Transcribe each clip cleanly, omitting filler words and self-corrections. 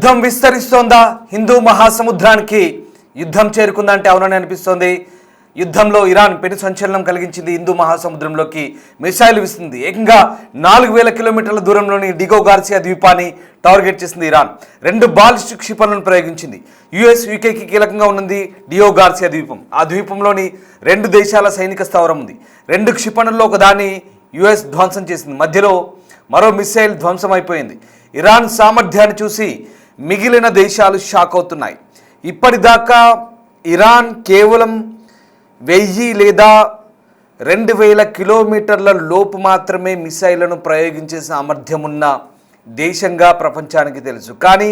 యుద్ధం విస్తరిస్తోందా? హిందూ మహాసముద్రానికి యుద్ధం చేరుకుందంటే అవునని అనిపిస్తోంది. యుద్ధంలో ఇరాన్ పెను సంచలనం కలిగించింది. హిందూ మహాసముద్రంలోకి మిసైల్ విస్తుంది. ఏకంగా 4000 కిలోమీటర్ల దూరంలోని డిగో గార్సియా ద్వీపాన్ని టార్గెట్ చేసింది ఇరాన్. 2 బాలిస్టిక్ క్షిపణులను ప్రయోగించింది. యుఎస్, యూకేకి కీలకంగా ఉన్నది డిగో గార్సియా ద్వీపం. ఆ ద్వీపంలోని 2 దేశాల సైనిక స్థావరం ఉంది. 2 క్షిపణుల్లో ఒకదాన్ని యుఎస్ ధ్వంసం చేసింది. మధ్యలో మరో మిసైల్ ధ్వంసమైపోయింది. ఇరాన్ సామర్థ్యాన్ని చూసి మిగిలిన దేశాలు షాక్ అవుతున్నాయి. ఇప్పటిదాకా ఇరాన్ కేవలం 1000 లేదా 2000 కిలోమీటర్ల లోపు మాత్రమే మిసైళ్లను ప్రయోగించే సామర్థ్యం ఉన్న దేశంగా ప్రపంచానికి తెలుసు. కానీ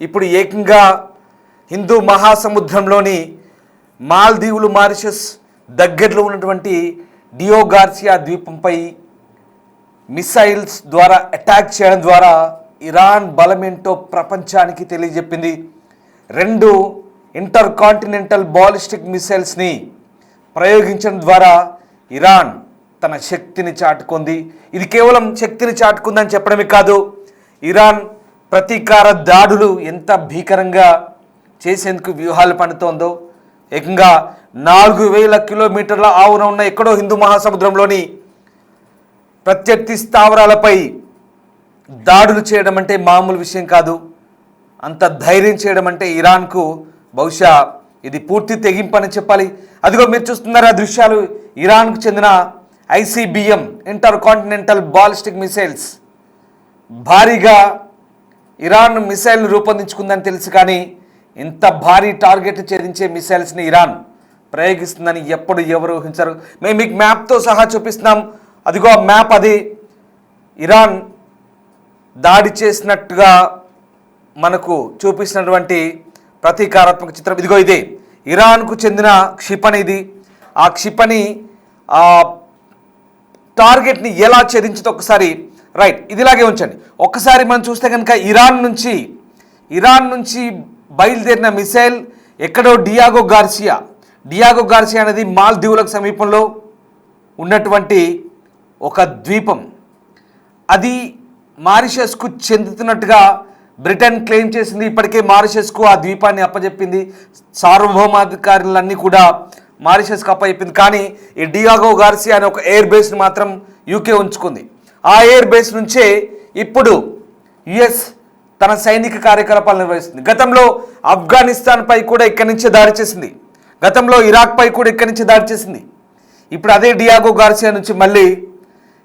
ఇప్పుడు ఏకంగా హిందూ మహాసముద్రంలోని మాల్దీవులు, మారిషస్ దగ్గరలో ఉన్నటువంటి డిగో గార్సియా ద్వీపంపై మిసైల్స్ ద్వారా అటాక్ చేయడం ద్వారా ఇరాన్ బలమేంటో ప్రపంచానికి తెలియజెప్పింది. 2 ఇంటర్ కాంటినెంటల్ బాలిస్టిక్ మిసైల్స్ని ప్రయోగించడం ద్వారా ఇరాన్ తన శక్తిని చాటుకుంది. ఇది కేవలం శక్తిని చాటుకుందని చెప్పడమే కాదు, ఇరాన్ ప్రతీకార దాడులు ఎంత భీకరంగా చేసేందుకు వ్యూహాలు పన్నుతోందో. ఏకంగా 4000 కిలోమీటర్ల ఆవున ఉన్న ఎక్కడో హిందూ మహాసముద్రంలోని ప్రత్యర్థి స్థావరాలపై దాడులు చేయడం అంటే మామూలు విషయం కాదు. అంత ధైర్యం చేయడం అంటే ఇరాన్కు బహుశా ఇది పూర్తి తెగింపని చెప్పాలి. అదిగో మీరు చూస్తున్నారు ఆ దృశ్యాలు. ఇరాన్కు చెందిన ICBM inter continental ballistic missiles. భారీగా ఇరాన్ మిసైల్ రూపొందించుకుందని తెలుసు, కానీ ఇంత భారీ టార్గెట్ ఛేదించే మిసైల్స్ని ఇరాన్ ప్రయోగిస్తుందని ఎప్పుడు ఎవరు ఊహించరు. మేము మీకు మ్యాప్తో సహా చూపిస్తున్నాం. అదిగో ఆ మ్యాప్, అది ఇరాన్ దాడి చేసినట్టుగా మనకు చూపిస్తున్నటువంటి ప్రతీకారాత్మక చిత్రం. ఇదిగో ఇదే ఇరాన్కు చెందిన క్షిపణి. ఇది ఆ క్షిపణి టార్గెట్ని ఎలా ఛేదించిందో ఒకసారి రైట్ ఇదిలాగే ఉంచండి. ఒక్కసారి మనం చూస్తే కనుక ఇరాన్ నుంచి బయలుదేరిన మిసైల్ ఎక్కడో డియాగో గార్సియా అనేది మాల్దీవులకు సమీపంలో ఉన్నటువంటి ఒక ద్వీపం. అది మారిషస్కు చెందుతున్నట్టుగా బ్రిటన్ క్లెయిమ్ చేసింది. ఇప్పటికే మారిషస్కు ఆ ద్వీపాన్ని అప్పచెప్పింది. సార్వభౌమాధికారులన్నీ కూడా మారిషస్కు అప్పచెప్పింది. కానీ ఈ డియాగో గార్సియా అనే ఒక ఎయిర్ బేస్ని మాత్రం యూకే ఉంచుకుంది. ఆ ఎయిర్ బేస్ నుంచే ఇప్పుడు యుఎస్ తన సైనిక కార్యకలాపాలు నిర్వహిస్తుంది. గతంలో ఆఫ్ఘనిస్తాన్పై కూడా ఇక్కడి నుంచే దాడి చేసింది. గతంలో ఇరాక్పై కూడా ఇక్కడి నుంచి దాడి చేసింది. ఇప్పుడు అదే డియాగో గార్సియా నుంచి మళ్ళీ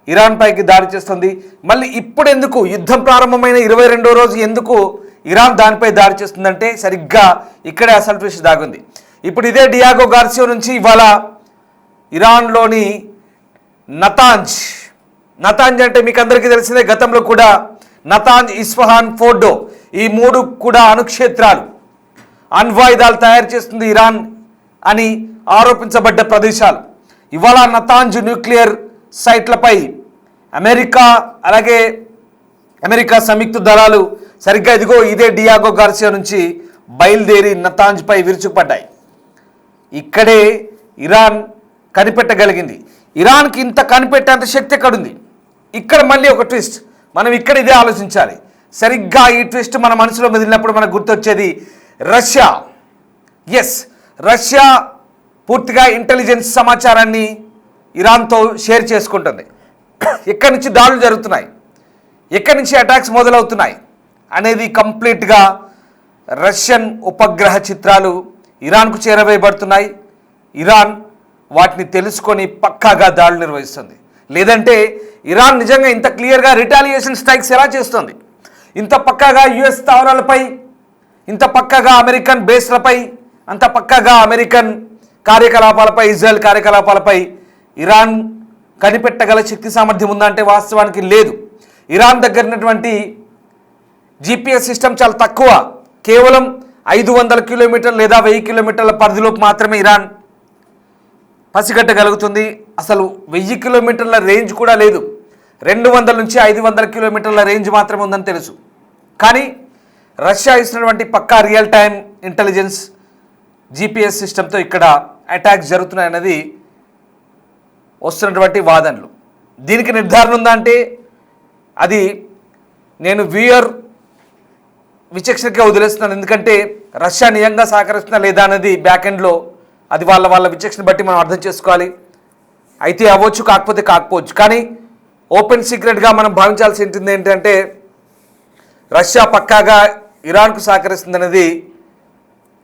ఇరాన్ పైకి దాడి చేస్తుంది. మళ్ళీ ఇప్పుడు ఎందుకు యుద్ధం ప్రారంభమైన 22వ రోజు ఎందుకు ఇరాన్ దానిపై దాడి చేస్తుందంటే సరిగ్గా ఇక్కడే అసలు ట్విస్ట్ దాగుంది. ఇప్పుడు ఇదే డియాగో గార్సియా నుంచి ఇవాళ ఇరాన్లోని నతాంజ్ అంటే మీకు అందరికీ తెలిసిందే. గతంలో కూడా నతాంజ్, ఇస్ఫహాన్, ఫోర్డో ఈ 3 కూడా అణుక్షేత్రాలు, అణ్వాయుధాలు తయారు చేస్తుంది ఇరాన్ అని ఆరోపించబడ్డ ప్రదేశాలు. ఇవాళ నతాంజ్ న్యూక్లియర్ సైట్లపై అమెరికా సంయుక్త దళాలు సరిగ్గా ఇదిగో ఇదే డియాగో గార్సియా నుంచి బయలుదేరి నతాంజ్పై విరుచుకుపడ్డాయి. ఇక్కడే ఇరాన్ కనిపెట్టగలిగింది. ఇరాన్కి ఇంత కనిపెట్టేంత శక్తి ఎక్కడుంది? ఇక్కడ మళ్ళీ ఒక ట్విస్ట్. మనం ఇక్కడ ఇదే ఆలోచించాలి. సరిగ్గా ఈ ట్విస్ట్ మన మనసులో మెదిలినప్పుడు మనకు గుర్తొచ్చేది రష్యా. రష్యా పూర్తిగా ఇంటెలిజెన్స్ సమాచారాన్ని ఇరాన్తో షేర్ చేసుకుంటుంది. ఎక్కడి నుంచి దాడులు జరుగుతున్నాయి, ఎక్కడి నుంచి అటాక్స్ మొదలవుతున్నాయి అనేది కంప్లీట్గా రష్యన్ ఉపగ్రహ చిత్రాలు ఇరాన్కు చేరవేయబడుతున్నాయి. ఇరాన్ వాటిని తెలుసుకొని పక్కాగా దాడులు నిర్వహిస్తుంది. లేదంటే ఇరాన్ నిజంగా ఇంత క్లియర్గా రిటాలియేషన్ స్ట్రైక్స్ ఎలా చేస్తుంది? ఇంత పక్కాగా యుఎస్ స్థావరాలపై, ఇంత పక్కాగా అమెరికన్ బేస్లపై, అంత పక్కాగా అమెరికన్ కార్యకలాపాలపై, ఇజ్రాయెల్ కార్యకలాపాలపై ఇరాన్ కనిపెట్టగల శక్తి సామర్థ్యం ఉందా అంటే వాస్తవానికి లేదు. ఇరాన్ దగ్గర ఉన్నటువంటి GPS సిస్టమ్ చాలా తక్కువ. కేవలం 500 కిలోమీటర్లు లేదా 1000 కిలోమీటర్ల పరిధిలోకి మాత్రమే ఇరాన్ పసిగట్టగలుగుతుంది. అసలు 1000 కిలోమీటర్ల రేంజ్ కూడా లేదు. 200 నుంచి 500 కిలోమీటర్ల రేంజ్ మాత్రమే ఉందని తెలుసు. కానీ రష్యా ఇస్తున్నటువంటి పక్కా రియల్ టైం ఇంటెలిజెన్స్ GPS సిస్టంతో ఇక్కడ అటాక్స్ జరుగుతున్నాయన్నది వస్తున్నటువంటి వాదనలు. దీనికి నిర్ధారణ ఉందా అంటే అది నేను వ్యూయర్ విచక్షణకే వదిలేస్తున్నాను. ఎందుకంటే రష్యా నిజంగా సహకరిస్తున్నా లేదా అనేది బ్యాక్ ఎండ్లో అది వాళ్ళ విచక్షణ బట్టి మనం అర్థం చేసుకోవాలి. అయితే అవ్వచ్చు, కాకపోతే కాకపోవచ్చు. కానీ ఓపెన్ సీక్రెట్గా మనం భావించాల్సి ఉంటుంది ఏంటంటే రష్యా పక్కాగా ఇరాన్కు సహకరిస్తుంది అనేది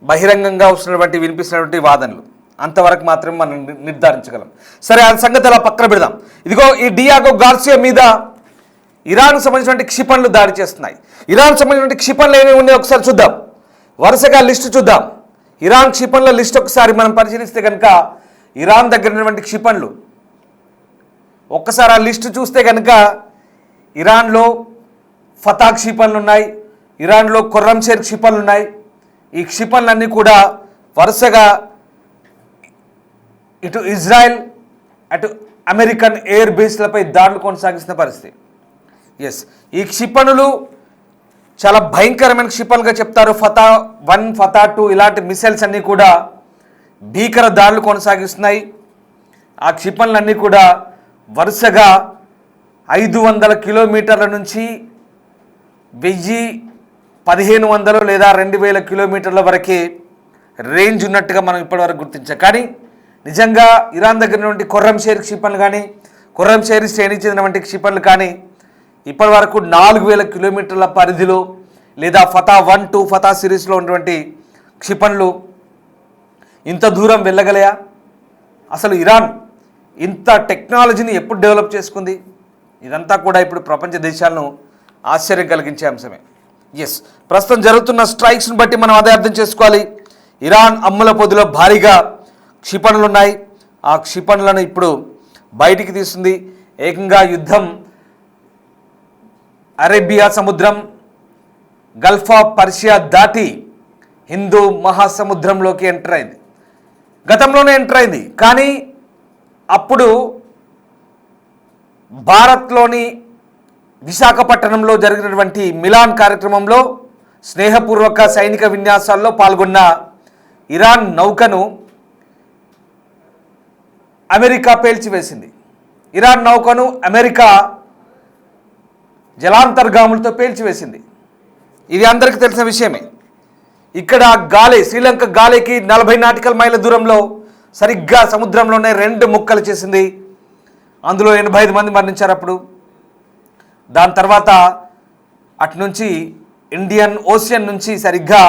బహిరంగంగా వస్తున్నటువంటి వినిపిస్తున్నటువంటి వాదనలు. అంతవరకు మాత్రమే మనం నిర్ధారించగలం. సరే, ఆ సంగతి అలా పక్కన పెడదాం. ఇదిగో ఈ డియాగో గార్సియా మీద ఇరాన్కు సంబంధించినటువంటి క్షిపణులు దాడి చేస్తున్నాయి. ఇరాన్ సంబంధించినటువంటి క్షిపణులు ఏమేమి ఉన్నాయో ఒకసారి చూద్దాం. వరుసగా లిస్టు చూద్దాం. ఇరాన్ క్షిపణుల లిస్ట్ ఒకసారి మనం పరిశీలిస్తే కనుక ఇరాన్ దగ్గర ఉన్నటువంటి క్షిపణులు ఒక్కసారి ఆ లిస్టు చూస్తే కనుక ఇరాన్లో ఫతా క్షిపణులు ఉన్నాయి, ఇరాన్లో ఖుర్రంషేర్ క్షిపణులు ఉన్నాయి. ఈ క్షిపణులన్నీ కూడా వరుసగా ఇటు ఇజ్రాయెల్ అటు అమెరికన్ ఎయిర్ బేస్లపై దాడులు కొనసాగిస్తున్న పరిస్థితి. ఎస్, ఈ క్షిపణులు చాలా భయంకరమైన క్షిపణులుగా చెప్తారు. ఫతా 1, ఫతా 2 ఇలాంటి మిసైల్స్ అన్నీ కూడా భీకర దాడులు కొనసాగిస్తున్నాయి. ఆ క్షిపణులన్నీ కూడా వరుసగా 500 కిలోమీటర్ల నుంచి 1000, 1500 లేదా 2000 కిలోమీటర్ల వరకే రేంజ్ ఉన్నట్టుగా మనం ఇప్పటివరకు గుర్తించాం. కానీ నిజంగా ఇరాన్ దగ్గర నుండి ఖుర్రంషేర్ క్షిపణులు కానీ ఖుర్రంషేర్ శ్రేణికి చెందినటువంటి క్షిపణులు కానీ ఇప్పటి వరకు 4000 కిలోమీటర్ల పరిధిలో లేదా ఫతా 1, 2 ఫతా సిరీస్లో ఉన్నటువంటి క్షిపణులు ఇంత దూరం వెళ్ళగలయా? అసలు ఇరాన్ ఇంత టెక్నాలజీని ఎప్పుడు డెవలప్ చేసుకుంది? ఇదంతా కూడా ఇప్పుడు ప్రపంచ దేశాలను ఆశ్చర్యం కలిగించే అంశమే. ఎస్, ప్రస్తుతం జరుగుతున్న స్ట్రైక్స్ని బట్టి మనం అదే అర్థం చేసుకోవాలి. ఇరాన్ అమ్ముల పొదిలో భారీగా క్షిపణులు ఉన్నాయి. ఆ క్షిపణులను ఇప్పుడు బయటికి తీస్తుంది. ఏకంగా యుద్ధం అరేబియా సముద్రం, గల్ఫ్ ఆఫ్ పర్షియా దాటి హిందూ మహాసముద్రంలోకి ఎంటర్ అయింది. గతంలోనే ఎంటర్ అయింది. కానీ అప్పుడు భారత్లోని విశాఖపట్నంలో జరిగినటువంటి మిలాన్ కార్యక్రమంలో స్నేహపూర్వక సైనిక విన్యాసాల్లో పాల్గొన్న ఇరాన్ నౌకను అమెరికా పేల్చివేసింది. ఇరాన్ నౌకను అమెరికా జలాంతర్గాములతో పేల్చివేసింది. ఇది అందరికీ తెలిసిన విషయమే. ఇక్కడ గాలి, శ్రీలంక గాలికి 40 నాటికల్ మైళ్ళ దూరంలో సరిగ్గా సముద్రంలోనే 2 ముక్కలు చేసింది. అందులో 85 మంది మరణించారు అప్పుడు. దాని తర్వాత అటు నుంచి ఇండియన్ ఓషియన్ నుంచి సరిగ్గా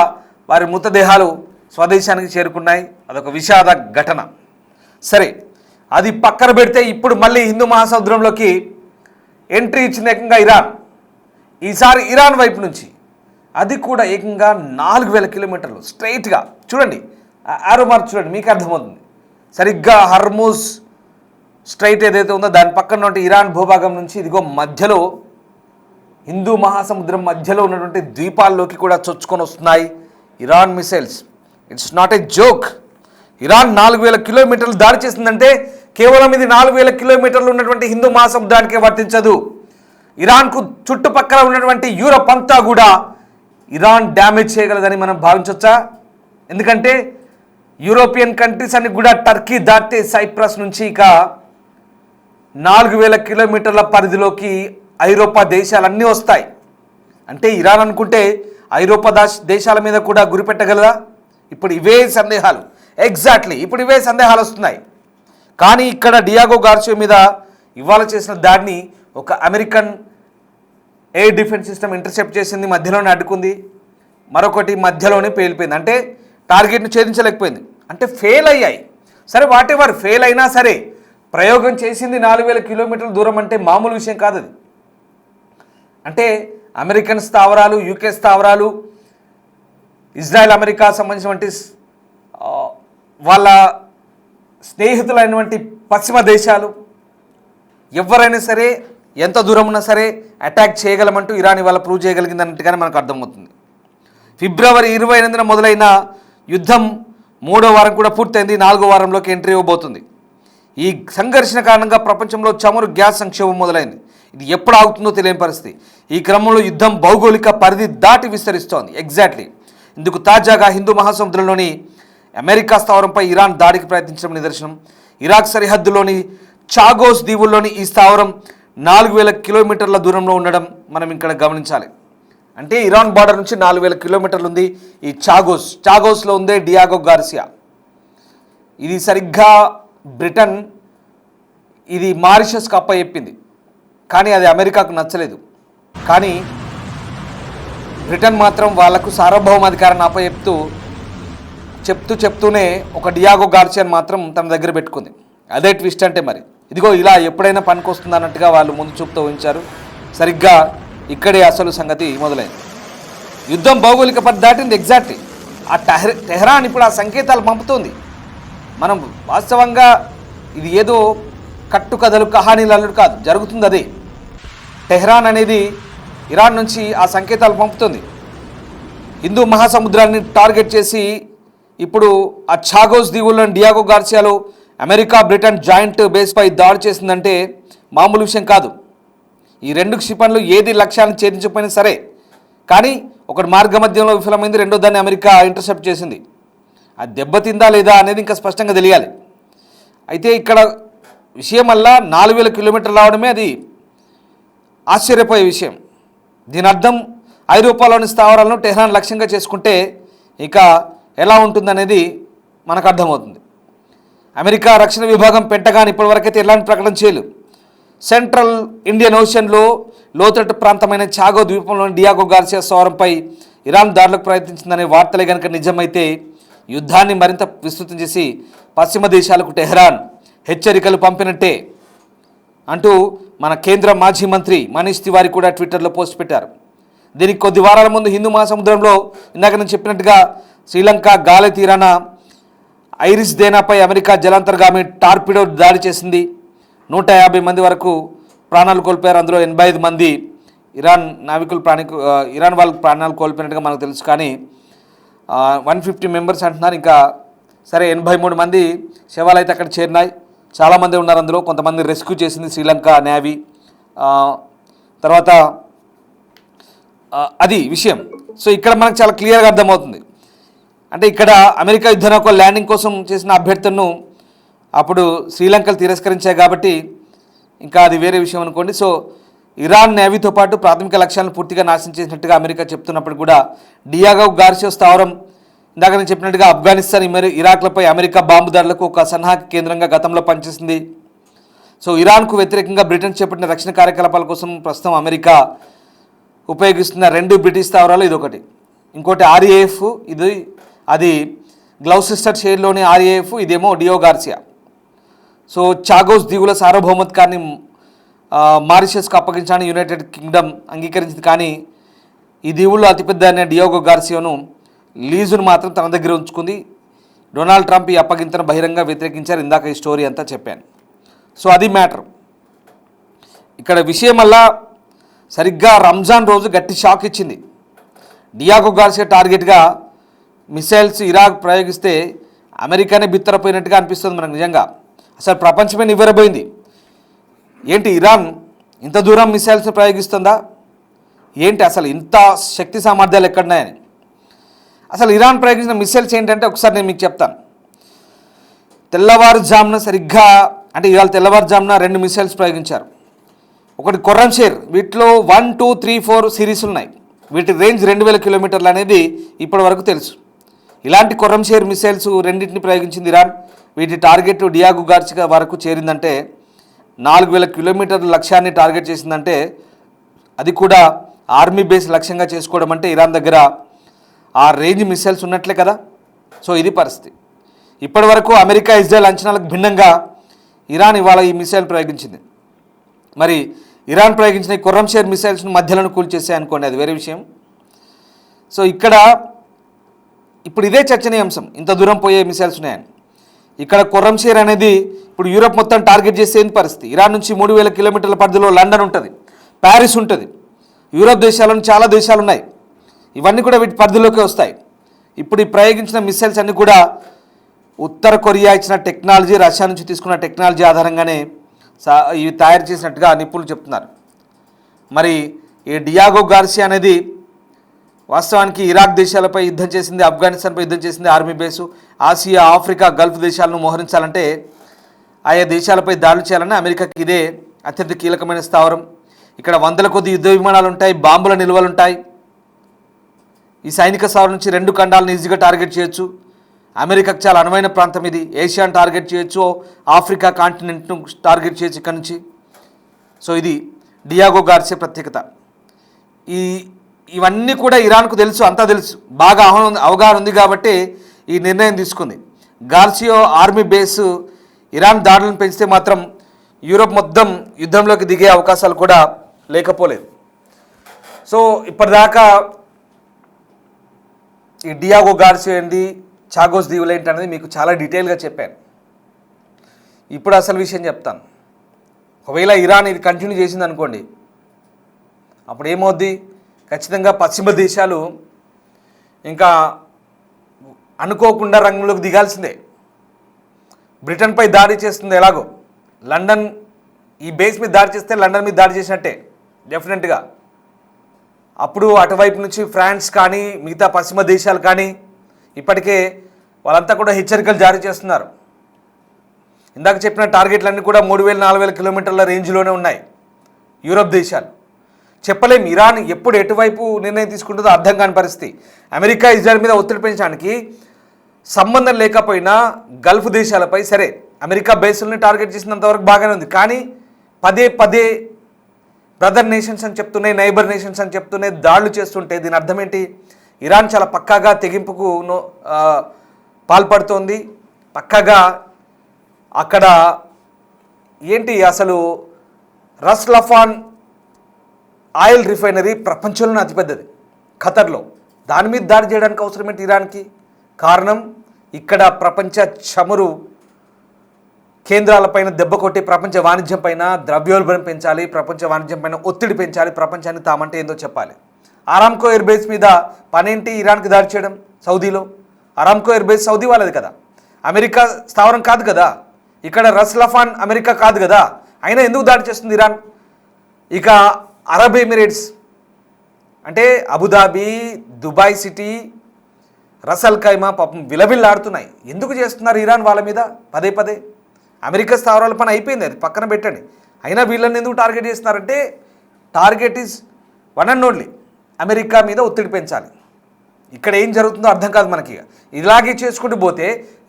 వారి మృతదేహాలు స్వదేశానికి చేరుకున్నాయి. అదొక విషాద ఘటన. సరే, అది పక్కన పెడితే ఇప్పుడు మళ్ళీ హిందూ మహాసముద్రంలోకి ఎంట్రీ ఇచ్చింది ఏకంగా ఇరాన్. ఈసారి ఇరాన్ వైపు నుంచి అది కూడా ఏకంగా 4000 కిలోమీటర్లు స్ట్రైట్గా. చూడండి, ఆరో మార్క్ చూడండి, మీకు అర్థమవుతుంది. సరిగ్గా హర్మూజ్ స్ట్రైట్ ఏదైతే ఉందో దాని పక్కన ఉంటే ఇరాన్ భూభాగం నుంచి ఇదిగో మధ్యలో హిందూ మహాసముద్రం మధ్యలో ఉన్నటువంటి ద్వీపాల్లోకి కూడా చొచ్చుకొని వస్తున్నాయి Iran missiles. It's not a joke. Iran 4000 కిలోమీటర్లు దాడి చేసిందంటే కేవలం ఇది 4000 కిలోమీటర్లు ఉన్నటువంటి హిందూ మహాసముద్రానికే వర్తించదు. ఇరాన్కు చుట్టుపక్కల ఉన్నటువంటి యూరప్ అంతా కూడా ఇరాన్ డ్యామేజ్ చేయగలదని మనం భావించవచ్చా? ఎందుకంటే యూరోపియన్ కంట్రీస్ అన్ని కూడా టర్కీ దాటితే సైప్రస్ నుంచి ఇక 4000 కిలోమీటర్ల పరిధిలోకి ఐరోపా దేశాలన్నీ వస్తాయి. అంటే ఇరాన్ అనుకుంటే ఐరోపా దేశాల మీద కూడా గురిపెట్టగలదా? ఇప్పుడు ఇవే సందేహాలు, ఎగ్జాక్ట్లీ ఇప్పుడు ఇవే సందేహాలు వస్తున్నాయి. కానీ ఇక్కడ డియాగో గార్సియా మీద ఇవాళ చేసిన దాడిని ఒక American air defence system intercept చేసింది, మధ్యలోనే అడ్డుకుంది. మరొకటి మధ్యలోనే పేలిపోయింది. అంటే టార్గెట్ను ఛేదించలేకపోయింది. అంటే ఫెయిల్ అయ్యాయి. సరే, వాటెవర్ ఫెయిల్ అయినా సరే ప్రయోగం చేసింది 4000 కిలోమీటర్ల దూరం అంటే మామూలు విషయం కాదు అది. అంటే అమెరికన్ స్థావరాలు, యూకే స్థావరాలు, ఇజ్రాయెల్ అమెరికా సంబంధించినటువంటి వాళ్ళ స్నేహితులైనటువంటి పశ్చిమ దేశాలు ఎవరైనా సరే ఎంత దూరం ఉన్నా సరే అటాక్ చేయగలమంటూ ఇరాన్ ఇవాళ ప్రూవ్ చేయగలిగింది అన్నట్టుగానే మనకు అర్థమవుతుంది. ఫిబ్రవరి 28న మొదలైన యుద్ధం 3వ వారం కూడా పూర్తయింది. 4వ వారంలోకి ఎంట్రీ ఇవ్వబోతుంది. ఈ సంఘర్షణ కారణంగా ప్రపంచంలో చమురు, గ్యాస్ సంక్షోభం మొదలైంది. ఇది ఎప్పుడు ఆగుతుందో తెలియని పరిస్థితి. ఈ క్రమంలో యుద్ధం భౌగోళిక పరిధి దాటి విస్తరిస్తోంది. ఎగ్జాక్ట్లీ ఇందుకు తాజాగా హిందూ మహాసముద్రంలోని అమెరికా స్థావరంపై ఇరాన్ దాడికి ప్రయత్నించడం నిదర్శనం. ఇరాక్ సరిహద్దులోని చాగోస్ దీవుల్లోని ఈ స్థావరం 4000 కిలోమీటర్ల దూరంలో ఉండడం మనం ఇక్కడ గమనించాలి. అంటే ఇరాన్ బార్డర్ నుంచి 4000 కిలోమీటర్లు ఉంది ఈ చాగోస్లో ఉందే డియాగో గార్సియా. ఇది సరిగ్గా బ్రిటన్ ఇది మారిషస్కి అప్పచెప్పింది, కానీ అది అమెరికాకు నచ్చలేదు. కానీ బ్రిటన్ మాత్రం వాళ్లకు సార్వభౌమాధికారాన్ని చెప్తూనే ఒక డియాగో గార్సియాని మాత్రం తన దగ్గర పెట్టుకుంది. అదే ట్విస్ట్ అంటే మరి ఇదిగో ఇలా ఎప్పుడైనా పనికొస్తుంది అన్నట్టుగా వాళ్ళు ముందు చూపుతూ ఉంచారు. సరిగ్గా ఇక్కడే అసలు సంగతి మొదలైంది. యుద్ధం భౌగోళిక పరిధి దాటింది ఎగ్జాక్ట్లీ. ఆ టెహ్రాన్ ఇప్పుడు ఆ సంకేతాలు పంపుతుంది. మనం వాస్తవంగా ఇది ఏదో కట్టుకథలు కహానీలు అల్లుడు కాదు, జరుగుతుంది అదే. టెహ్రాన్ అనేది ఇరాన్ నుంచి ఆ సంకేతాలు పంపుతుంది. హిందూ మహాసముద్రాన్ని టార్గెట్ చేసి ఇప్పుడు ఆ చాగోస్ దీవుల్లోని డియాగో గార్సియాలో అమెరికా బ్రిటన్ జాయింట్ బేస్పై దాడి చేసిందంటే మామూలు విషయం కాదు. ఈ రెండు క్షిపణులు ఏది లక్ష్యాన్ని ఛేదించకపోయినా సరే, కానీ ఒకటి మార్గ మధ్యంలో విఫలమైంది, రెండో దాన్ని అమెరికా ఇంటర్సెప్ట్ చేసింది. అది దెబ్బతిందా లేదా అనేది ఇంకా స్పష్టంగా తెలియాలి. అయితే ఇక్కడ విషయం వల్ల 4000 కిలోమీటర్లు రావడమే అది ఆశ్చర్యపోయే విషయం. దీని అర్థం ఐరోపాలోని స్థావరాలను టెహ్రాన్ లక్ష్యంగా చేసుకుంటే ఇక ఎలా ఉంటుందనేది మనకు అర్థమవుతుంది. అమెరికా రక్షణ విభాగం పెంటగాన్ ఇప్పటివరకైతే ఎలాంటి ప్రకటన చేయలేదు. సెంట్రల్ ఇండియన్ ఓషన్లో లోతట్టు ప్రాంతమైన చాగో ద్వీపంలోని డియాగో గార్సియా స్థావరంపై ఇరాన్ దాడులకు ప్రయత్నించిందనే వార్తలే కనుక నిజమైతే యుద్ధాన్ని మరింత విస్తృతం చేసి పశ్చిమ దేశాలకు టెహ్రాన్ హెచ్చరికలు పంపినట్టే అంటూ మన కేంద్ర మాజీ మంత్రి మనీష్ తివారీ కూడా ట్విట్టర్లో పోస్ట్ పెట్టారు. దీనికి కొద్ది వారాల ముందు హిందూ మహాసముద్రంలో ఇందాక నేను చెప్పినట్టుగా శ్రీలంక గాలి తీరాన ఐరిస్ దేనాపై అమెరికా జలాంతర్గామి టార్పిడో దాడి చేసింది. 150 మంది వరకు ప్రాణాలు కోల్పోయారు. అందులో 85 మంది ఇరాన్ వాళ్ళు ప్రాణాలు కోల్పోయినట్టుగా మనకు తెలుసు. కానీ 150 మెంబర్స్ అంటున్నారు. ఇంకా సరే 83 మంది శవాలు అయితే అక్కడ చేరినాయి. చాలామంది ఉన్నారు అందులో. కొంతమంది రెస్క్యూ చేసింది శ్రీలంక నేవీ. తర్వాత అది విషయం. సో ఇక్కడ మనకు చాలా క్లియర్గా అర్థమవుతుంది. అంటే ఇక్కడ అమెరికా యుద్ధ నౌకల ల్యాండింగ్ కోసం చేసిన అభ్యర్థనను అప్పుడు శ్రీలంకలు తిరస్కరించాయి కాబట్టి ఇంకా అది వేరే విషయం అనుకోండి. సో ఇరాన్ నేవీతో పాటు ప్రాథమిక లక్ష్యాలను పూర్తిగా నాశనం చేసినట్టుగా అమెరికా చెప్తున్నప్పుడు కూడా డియాగో గార్సియా స్థావరం ఇందాక నేను చెప్పినట్టుగా ఆఫ్ఘనిస్తాన్ ఇరాక్లపై అమెరికా బాంబు దాడులకు ఒక సన్నాహక కేంద్రంగా గతంలో పనిచేసింది. సో ఇరాన్కు వ్యతిరేకంగా బ్రిటన్ చేపట్టిన రక్షణ కార్యకలాపాల కోసం ప్రస్తుతం అమెరికా ఉపయోగిస్తున్న 2 బ్రిటిష్ స్థావరాలు ఇదొకటి. ఇంకోటి RAF, అది గ్లౌసిస్టర్ షేర్లోని RAF, ఇదేమో డియో గార్సియా. సో చాగోస్ దీవుల సార్వభౌమత్వాన్ని మారిషస్కు అప్పగించాలని యునైటెడ్ కింగ్డమ్ అంగీకరించింది. కానీ ఈ దీవుల్లో అతిపెద్ద అనే డియాగో గార్సియాను లీజును మాత్రం తన దగ్గర ఉంచుకుంది. డొనాల్డ్ ట్రంప్ ఈ అప్పగింతను బహిరంగ వ్యతిరేకించారు. ఇందాక ఈ స్టోరీ అంతా చెప్పాను. సో అది మ్యాటర్. ఇక్కడ విషయం వల్ల సరిగ్గా రంజాన్ రోజు గట్టి షాక్ ఇచ్చింది. డియాగో గార్సియా టార్గెట్గా మిసైల్స్ ఇరాక్ ప్రయోగిస్తే అమెరికానే బిత్తరపోయినట్టుగా అనిపిస్తుంది మనకు. నిజంగా అసలు ప్రపంచమే నివ్వెరబోయింది. ఏంటి ఇరాన్ ఇంత దూరం మిసైల్స్ని ప్రయోగిస్తుందా ఏంటి, అసలు ఇంత శక్తి సామర్థ్యాలు ఎక్కడున్నాయని. అసలు ఇరాన్ ప్రయోగించిన మిసైల్స్ ఏంటంటే ఒకసారి నేను మీకు చెప్తాను. తెల్లవారుజామున సరిగ్గా అంటే ఇవాళ తెల్లవారుజామున 2 మిసైల్స్ ప్రయోగించారు. ఒకటి కొర్రంషేర్, వీటిలో 1, 2, 3, 4 సిరీస్ ఉన్నాయి. వీటి రేంజ్ 2000 కిలోమీటర్లు అనేది ఇప్పటి వరకు తెలుసు. ఇలాంటి కొర్రంషేర్ మిసైల్స్ రెండింటిని ప్రయోగించింది ఇరాన్. వీటి టార్గెట్ డియాగో గార్సియా వరకు చేరిందంటే 4000 కిలోమీటర్ల లక్ష్యాన్ని టార్గెట్ చేసిందంటే అది కూడా ఆర్మీ బేస్ లక్ష్యంగా చేసుకోవడం అంటే ఇరాన్ దగ్గర ఆ రేంజ్ మిసైల్స్ ఉన్నట్లే కదా. సో ఇది పరిస్థితి. ఇప్పటి వరకు అమెరికా ఇజ్రాయెల్ అంచనాలకు భిన్నంగా ఇరాన్ ఇవాళ ఈ మిసైల్ ప్రయోగించింది. మరి ఇరాన్ ప్రయోగించిన ఈ కొర్రంషేర్ మిసైల్స్ను మధ్యలో కూల్చేసాయి అనుకోండి, అది వేరే విషయం. సో ఇప్పుడు ఇదే చర్చనీయాంశం, ఇంత దూరం పోయే మిసైల్స్ ఉన్నాయని. ఇక్కడ కొర్రంషేర్ అనేది ఇప్పుడు యూరోప్ మొత్తం టార్గెట్ చేసే పరిస్థితి. ఇరాన్ నుంచి 3000 కిలోమీటర్ల పరిధిలో లండన్ ఉంటుంది, ప్యారిస్ ఉంటుంది, యూరోప్ దేశాలను చాలా దేశాలు ఉన్నాయి. ఇవన్నీ కూడా వీటి పరిధిలోకి వస్తాయి. ఇప్పుడు ఈ ప్రయోగించిన మిసైల్స్ అన్నీ కూడా ఉత్తర కొరియా ఇచ్చిన టెక్నాలజీ, రష్యా నుంచి తీసుకున్న టెక్నాలజీ ఆధారంగానే ఇవి తయారు చేసినట్టుగా నిపుణులు చెప్తున్నారు. మరి ఈ డియాగో గార్సియా అనేది వాస్తవానికి ఇరాక్ దేశాలపై యుద్ధం చేసింది, ఆఫ్ఘనిస్తాన్పై యుద్ధం చేసింది army base. Asia, Africa, Gulf దేశాలను మోహరించాలంటే ఆయా దేశాలపై దాడులు చేయాలని అమెరికాకి ఇదే అత్యంత కీలకమైన స్థావరం. ఇక్కడ వందల కొద్ది యుద్ధ విమానాలు ఉంటాయి, బాంబుల నిల్వలు ఉంటాయి. ఈ సైనిక స్థావరం నుంచి 2 ఖండాలను ఈజీగా టార్గెట్ చేయొచ్చు. అమెరికాకు చాలా అనువైన ప్రాంతం ఇది. ఏషియాను టార్గెట్ చేయొచ్చు, ఆఫ్రికా కాంటినెంట్ను టార్గెట్ చేయొచ్చు ఇక్కడ నుంచి. సో ఇది డియాగో గార్సియా ప్రత్యేకత. ఇవన్నీ కూడా ఇరాన్కు తెలుసు, అంతా తెలుసు, బాగా అవగాహన ఉంది కాబట్టి ఈ నిర్ణయం తీసుకుంది. గార్సియో ఆర్మీ బేసు ఇరాన్ దాడులను పెంచితే మాత్రం యూరోప్ మొత్తం యుద్ధంలోకి దిగే అవకాశాలు కూడా లేకపోలేదు. సో ఇప్పటిదాకా ఈ డియాగో గార్సియా ఏంటి, చాగోస్ దీవులు ఏంటి అనేది మీకు చాలా డీటెయిల్గా చెప్పాను. ఇప్పుడు అసలు విషయం చెప్తాను. ఒకవేళ ఇరాన్ ఇది కంటిన్యూ చేసింది అనుకోండి, అప్పుడు ఏమవుద్ది? ఖచ్చితంగా పశ్చిమ దేశాలు ఇంకా అనుకోకుండా రంగంలోకి దిగాల్సిందే. బ్రిటన్పై దాడి చేస్తుంది ఎలాగో, లండన్ ఈ బేస్ మీద దాడి చేస్తే లండన్ మీద దాడి చేసినట్టే డెఫినెట్గా. అప్పుడు అటువైపు నుంచి ఫ్రాన్స్ కానీ మిగతా పశ్చిమ దేశాలు కానీ ఇప్పటికే వాళ్ళంతా కూడా హెచ్చరికలు జారీ చేస్తున్నారు. ఇందాక చెప్పిన టార్గెట్లన్నీ కూడా 3000-4000 కిలోమీటర్ల రేంజ్లోనే ఉన్నాయి యూరోప్ దేశాలు. చెప్పలేం ఇరాన్ ఎప్పుడు ఎటువైపు నిర్ణయం తీసుకుంటుందో అర్థం కాని పరిస్థితి. అమెరికా ఇజ్రాయెల్ మీద ఒత్తిడి పెంచడానికి సంబంధం లేకపోయినా గల్ఫ్ దేశాలపై సరే అమెరికా బేసుల్ని టార్గెట్ చేసినంతవరకు బాగానే ఉంది. కానీ పదే పదే బ్రదర్ నేషన్స్ అని చెప్తున్నాయి, నైబర్ నేషన్స్ అని చెప్తున్నాయి, దాడులు చేస్తుంటే దీని అర్థం ఏంటి? ఇరాన్ చాలా పక్కాగా తెగింపుకు పాల్పడుతోంది. పక్కాగా అక్కడ ఏంటి అసలు రస్ లఫాన్ ఆయిల్ రిఫైనరీ ప్రపంచంలోనే అతిపెద్దది ఖతర్లో. దాని మీద దాడి చేయడానికి అవసరం ఏంటి ఇరాన్కి? కారణం ఇక్కడ ప్రపంచ చమురు కేంద్రాలపైన దెబ్బ కొట్టి ప్రపంచ వాణిజ్యం పైన ద్రవ్యోల్బణం పెంచాలి, ప్రపంచ వాణిజ్యం పైన ఒత్తిడి పెంచాలి, ప్రపంచాన్ని తామంటే ఏందో చెప్పాలి. అరామ్కో ఎయిర్ బేస్ మీద పనేంటి ఇరాన్కి దాడి చేయడం? సౌదీలో అరామ్కో ఎయిర్ బేస్ సౌదీ వాళ్ళది కదా, అమెరికా స్థావరం కాదు కదా, ఇక్కడ రస్ లఫాన్ అమెరికా కాదు కదా, అయినా ఎందుకు దాడి చేస్తుంది ఇరాన్? ఇక అరబ్ ఎమిరేట్స్ అంటే అబుదాబి, దుబాయ్ సిటీ, రసల్ ఖైమా పాపం విలవిల్లాడుతున్నాయి. ఎందుకు చేస్తున్నారు ఇరాన్ వాళ్ళ మీద పదే పదే? అమెరికా స్థావరాల పని అయిపోయింది, అది పక్కన పెట్టండి. అయినా వీళ్ళని ఎందుకు టార్గెట్ చేస్తున్నారంటే target is one and only America మీద ఒత్తిడి పెంచాలి. ఇక్కడ ఏం జరుగుతుందో అర్థం కాదు మనకి. ఇలాగే చేసుకుంటూ పోతే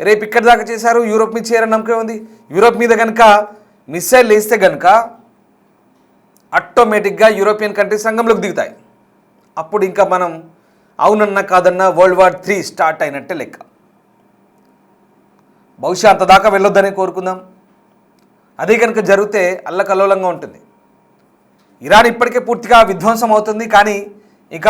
రేపు ఇక్కడి దాకా చేశారు, యూరోప్ మీద చేయాలని నమ్మకం ఉంది. యూరోప్ మీద కనుక మిసైల్ వేస్తే కనుక ఆటోమేటిక్గా యూరోపియన్ కంట్రీస్ రంగంలోకి దిగుతాయి. అప్పుడు ఇంకా మనం అవునన్నా కాదన్నా వరల్డ్ వార్ 3 స్టార్ట్ అయినట్టే లెక్క. బహుశా అంత దాకా వెళ్ళొద్దని కోరుకుందాం. అదే కనుక జరిగితే అల్లకల్లోలంగా ఉంటుంది. ఇరాన్ ఇప్పటికే పూర్తిగా విధ్వంసం అవుతుంది. కానీ ఇక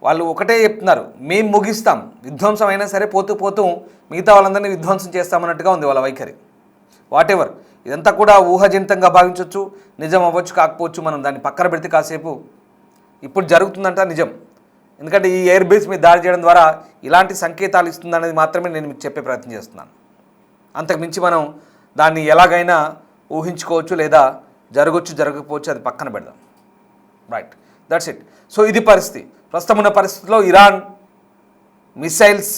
వాళ్ళు ఒకటే చెప్తున్నారు, మేము ముగిస్తాం, విధ్వంసం అయినా సరే పోతూ పోతూ మిగతా వాళ్ళందరినీ విధ్వంసం చేస్తామన్నట్టుగా ఉంది వాళ్ళ వైఖరి. వాటెవర్, ఇదంతా కూడా ఊహాజనితంగా భావించవచ్చు, నిజం అవ్వచ్చు, కాకపోవచ్చు. మనం దాన్ని పక్కన పెడితే కాసేపు ఇప్పుడు జరుగుతుందంట నిజం. ఎందుకంటే ఈ ఎయిర్ బేస్ మీద దాడి చేయడం ద్వారా ఇలాంటి సంకేతాలు ఇస్తుందనేది మాత్రమే నేను మీకు చెప్పే ప్రయత్నం చేస్తున్నాను. అంతకుమించి మనం దాన్ని ఎలాగైనా ఊహించుకోవచ్చు, లేదా జరగవచ్చు, జరగకపోవచ్చు, అది పక్కన పెడదాం. Right, that's it. సో ఇది పరిస్థితి. ప్రస్తుతం ఉన్న పరిస్థితిలో ఇరాన్ మిసైల్స్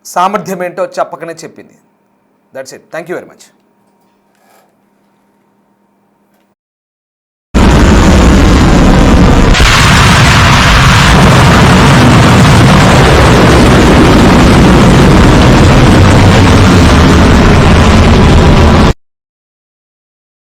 సామర్థ్యం ఏంటో చెప్పకనే చెప్పింది. That's it. Thank you very much.